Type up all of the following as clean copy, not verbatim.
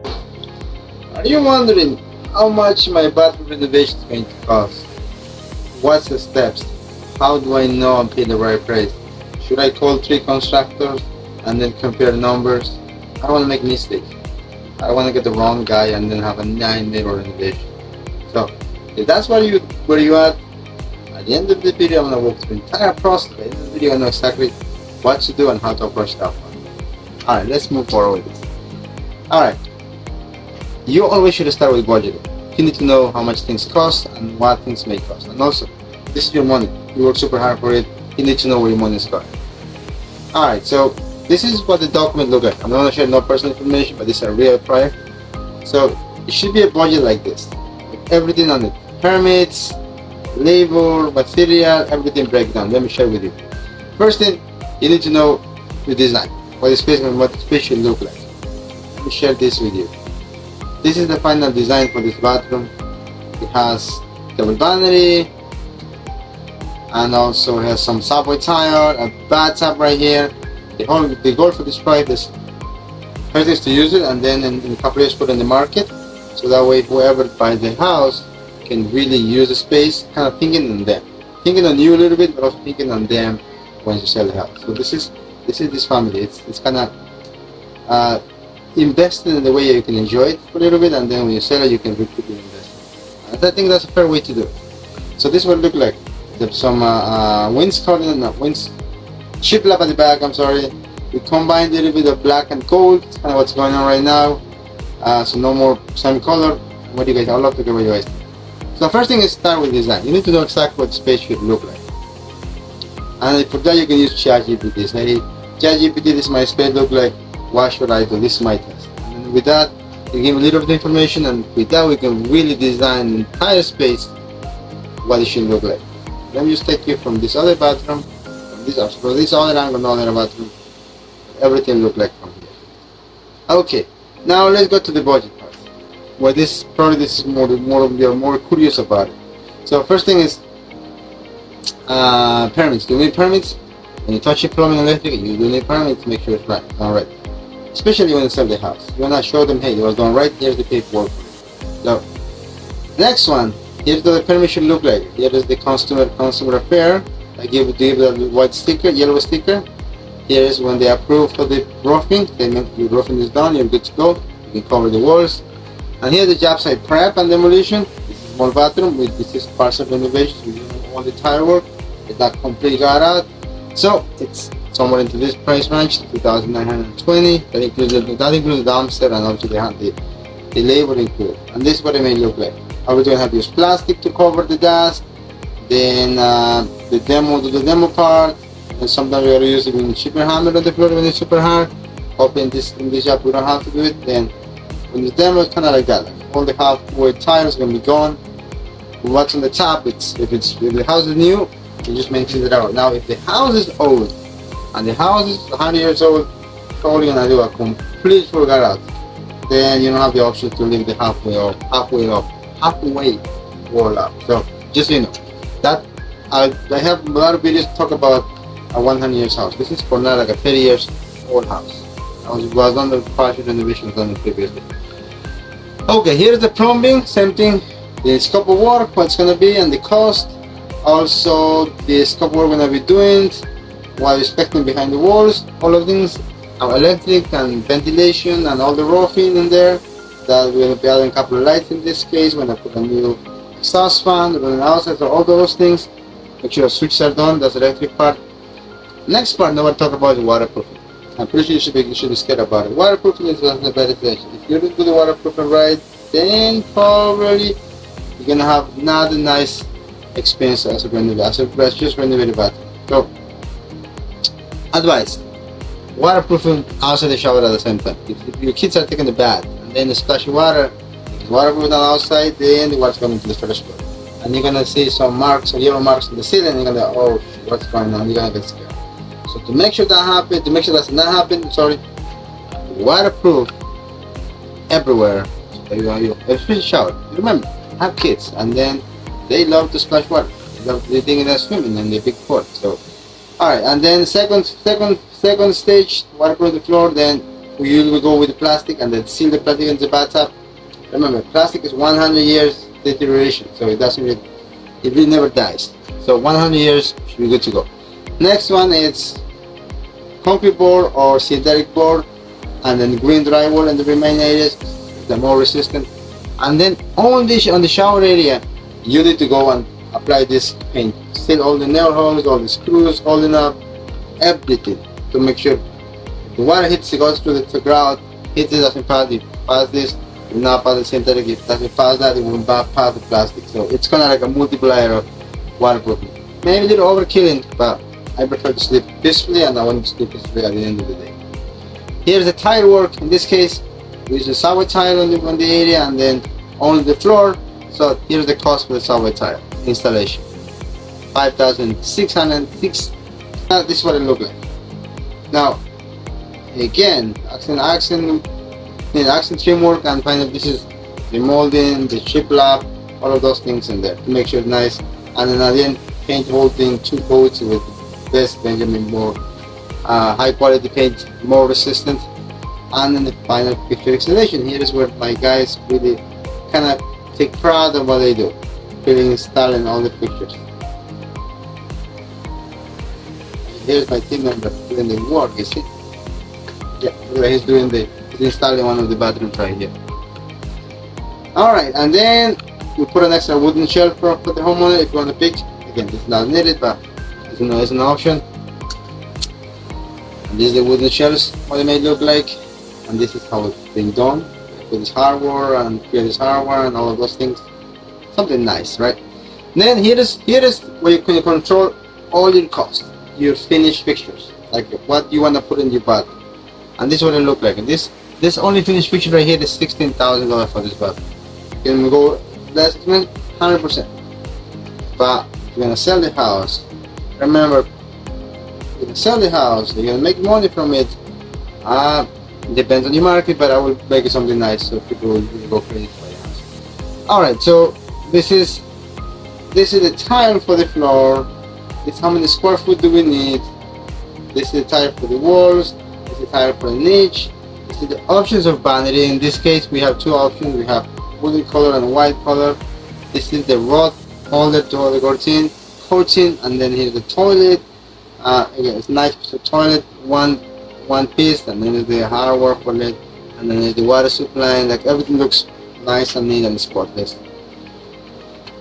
Are you wondering how much my bathroom renovation is going to cost? What's the steps? How do I know I'm paying the right price? Should I call 3 constructors and then compare numbers? I don't want to make mistakes. I don't want to get the wrong guy and then have a 9 mirror renovation. So if that's where you at the end of the video I'm going to walk through the entire process. At the end of the video I know exactly what to do and how to approach that one. Alright, let's move forward with this. Alright. You always should start with budgeting. You need to know how much things cost and what things may cost. And also, this is your money. You work super hard for it. You need to know where your money is going. Alright, so this is what the document looks like. I'm not going to share no personal information, but this is a real project. So it should be a budget like this. With everything on it. Permits, labor, material, everything breakdown. Let me share with you. First thing, you need to know the design. What the space should look like. Let me share this with you. This is the final design for this bathroom. It has double vanity and also has some subway tile, a bathtub right here. The goal for this project is first is to use it and then in a couple years put it in the market, so that way whoever buys the house can really use the space, kind of thinking on them, thinking on you a little bit, but also thinking on them when you sell the house. So this is this family. It's kind of invest in the way you can enjoy it for a little bit, and then when you sell it you can recoup your investment. And I think that's a fair way to do it. So this will look like there's some winds shiplap at the back. I'm sorry, we combined a little bit of black and gold. It's kind of what's going on right now. So no more same color. What do you guys? I'd love to get what you guys think. So first thing is start with design. You need to know exactly what the space should look like, and for that you can use ChatGPT. Say, ChatGPT, this is my space look like. What should I do? This is my test. And then with that, you give a little bit of information, and with that we can really design the entire space what it should look like. Let me just take you from this other bathroom, from this other angle, another bathroom, everything look like from here. Okay, now let's go to the budget part, where this is more you're more curious about it. So first thing is permits. Do you need permits? When you touch your plumbing and electric, you do need permits to make sure it's right. All right. Especially when you sell the house, you wanna show them, hey, it was done right. Here's the paperwork. So next one, here's what the permit should look like. Here is the consumer affair. I give the white sticker, yellow sticker. Here is when they approve for the roofing. They mean your roofing is done, you're good to go. You can cover the walls. And here the job site prep and demolition. This is small bathroom with this is partial renovation. So you do all the tile work. It's not completely got out. So it's somewhere into this price range, 2,920. That includes the dumpster and also the labor included. And this is what it may look like. Are we going to have to use plastic to cover the dust? Then the demo part. And sometimes we are using super hammer on the floor when it's super hard. Hoping in this job we don't have to do it. Then when the demo is kind of like that. Like all the halfway tiles are going to be gone. What's on the top? If the house is new, you just maintain it out. Now if the house is old and the house is 100 years old, probably gonna do a complete forgot out. Then you don't have the option to leave the halfway wall up. So just so you know, that I have a lot of videos to talk about a 100 years house. This is for now like a 30 years old house. I was on the partial renovation done previously. Okay, here's the plumbing. Same thing. The scope of work, what's gonna be, and the cost. Also the scope we're going to be doing, what we're expecting behind the walls, all of things, our electric and ventilation and all the roofing in there. That we're going to be adding a couple of lights in this case. We're going to put a new exhaust fan, running outside, so all those things. Make sure the switches are done, that's the electric part. Next part now we'll talk about the waterproofing. I'm pretty sure you should be scared about it. Waterproofing is one of the better things. If you don't do the waterproofing right, then probably you're going to have not a nice expense as a just renovated bathroom. So, advice: waterproofing outside the shower at the same time. If your kids are taking a bath and then the splash of water, waterproofing outside, then the water's coming to the first floor, and you're gonna see some marks or yellow marks on the ceiling. And you're gonna, oh, what's going on? You're gonna get scared. So to make sure that happens, to make sure that's not happening, waterproof everywhere. So you especially shower. Remember, have kids, and then they love to splash water. They think they're swimming in the big pool. So, all right, and then second stage, waterproof the floor. Then we usually go with the plastic and then seal the plastic in the bathtub. Remember, plastic is 100 years deterioration, so it really never dies. So 100 years should be good to go. Next one is concrete board or synthetic board, and then green drywall in the remaining areas, the more resistant. And then on the shower area, you need to go and apply this paint. Seal all the nail holes, all the screws, holding up everything to make sure the water hits, it goes through the ground, hits it, doesn't pass it, pass this, it will not pass the synthetic, if it doesn't pass that, it will not pass the plastic. So it's kind of like a multiplier of waterproofing. Maybe a little overkilling, but I prefer to sleep peacefully, and I want to sleep peacefully at the end of the day. Here's the tile work. In this case, we use a subway tile on the area and then on the floor. So here's the cost for the subway tile installation: 5,606. This is what it looks like. Now, again, accent trim work, and finally this is the molding, the shiplap, all of those things in there to make sure it's nice. And then again, paint the whole thing 2 coats with best Benjamin Moore high quality paint, more resistant. And then the final picture installation. Here is where my guys really kind of take pride of what they do, installing all the pictures. Here's my team member doing the work, you see? Yeah, he's installing one of the bathrooms right here. Alright, and then we put an extra wooden shelf for the homeowner if you want to pick. Again, this is not needed, but it's an option. And this is the wooden shelves, what it may look like. And this is how it's been done with this hardware and this hardware and all of those things. Something nice, right? And then here is where you can control all your costs, your finished fixtures, like what you want to put in your bathroom. And this is what it look like. And this only finished fixture right here is $16,000 for this bathroom. You can go less expensive, 100%. But if you're gonna sell the house, remember, you're gonna sell the house, you're gonna make money from it. Depends on your market, but I will make it something nice so people will go crazy for your house. Alright, so this is the tile for the floor. This is how many square foot do we need. This is the tile for the walls. This is the tile for the niche. This is the options of vanity. In this case, we have 2 options. We have wooden color and white color. This is the rod holder to hold the curtain, and then here's the toilet. Again, it's nice. So toilet, one piece, and then there's the hardware for it, and then there's the water supply. Like everything looks nice and neat and spotless.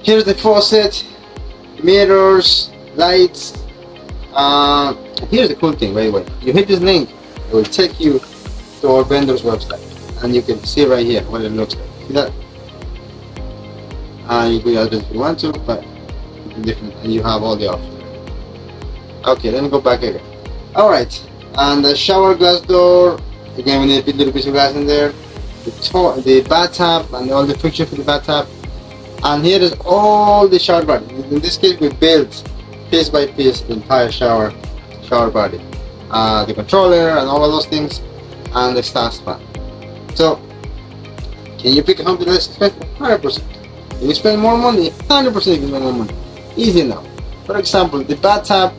Here's the faucet, mirrors, lights. Here's the cool thing, by the way. You hit this link, it will take you to our vendor's website, and you can see right here what it looks like. See that? You can add it if you want to, but it's different, and you have all the options. Okay, let me go back again. All right. And the shower glass door, again we need a little piece of glass in there. The bathtub and all the fixture for the bathtub. And here is all the shower body. In this case we built piece by piece the entire shower body. The controller and all of those things, and the staff span. So, can you pick something less expensive? 100%. Can you spend more money? 100% you can spend more money. Easy now. For example, the bathtub,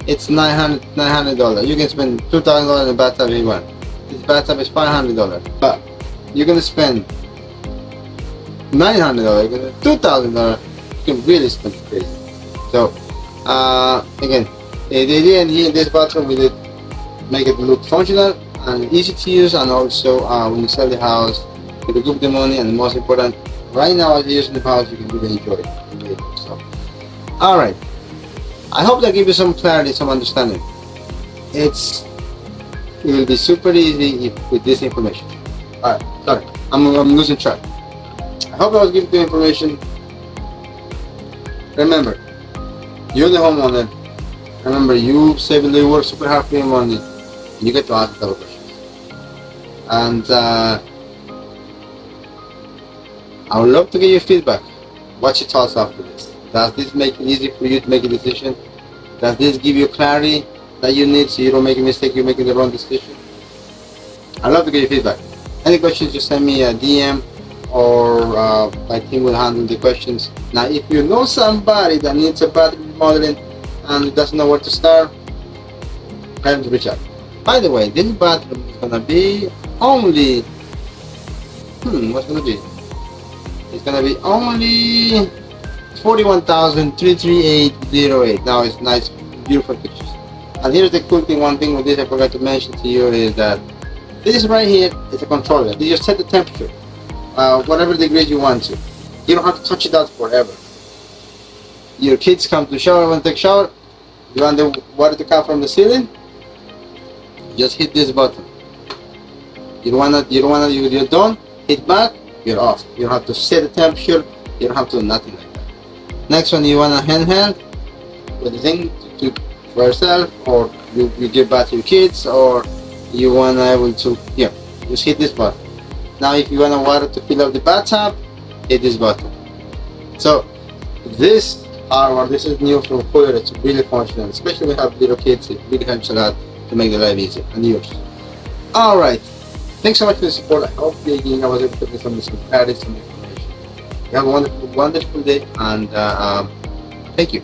it's $900. You can spend $2,000 in the bathtub if you want. This bathtub is $500, but you're gonna spend $900. You're gonna $2,000. You can really spend crazy. So again, the idea in here in this bathroom, we did make it look functional and easy to use, and also when you sell the house, you recoup the money, and the most important, right now as you're using the house, you can really enjoy it. So, all right. I hope that gives you some clarity, some understanding. It will be super easy with this information. Alright, sorry, I'm losing track. I hope I was giving you information. Remember, you're the homeowner. Remember, you work super hard for your money, and you get to ask the questions. And I would love to get your feedback. What's your thoughts after this? Does this make it easy for you to make a decision? Does this give you clarity that you need so you don't make a mistake, you're making the wrong decision? I'd love to get your feedback. Any questions, just send me a DM, or my team will handle the questions. Now, if you know somebody that needs a bathroom remodeling and doesn't know where to start, tell them to reach out. By the way, this bathroom is gonna be only what's gonna be? It's gonna be only 41,338.08. Now it's nice, beautiful pictures. And here's the cool thing. One thing with this I forgot to mention to you is that this right here is a controller. You just set the temperature, whatever degrees you want to. You don't have to touch it out forever. Your kids come to shower, want to take shower. You want the water to come from the ceiling? Just hit this button. You're done. Hit back. You're off. You don't have to set the temperature. You don't have to do nothing like that. Next one, you want a handheld with the thing to for yourself, or you give back to your kids, or you want to able to just hit this button. Now, if you want the water to fill up the bathtub, hit this button. So this is new from Cooler. It's really functional, especially when you have little kids. It really helps a lot to make their life easier and yours. All right. Thanks so much for the support. I hope I was able to give you some clarity, some information. You have a wonderful, wonderful day, and thank you.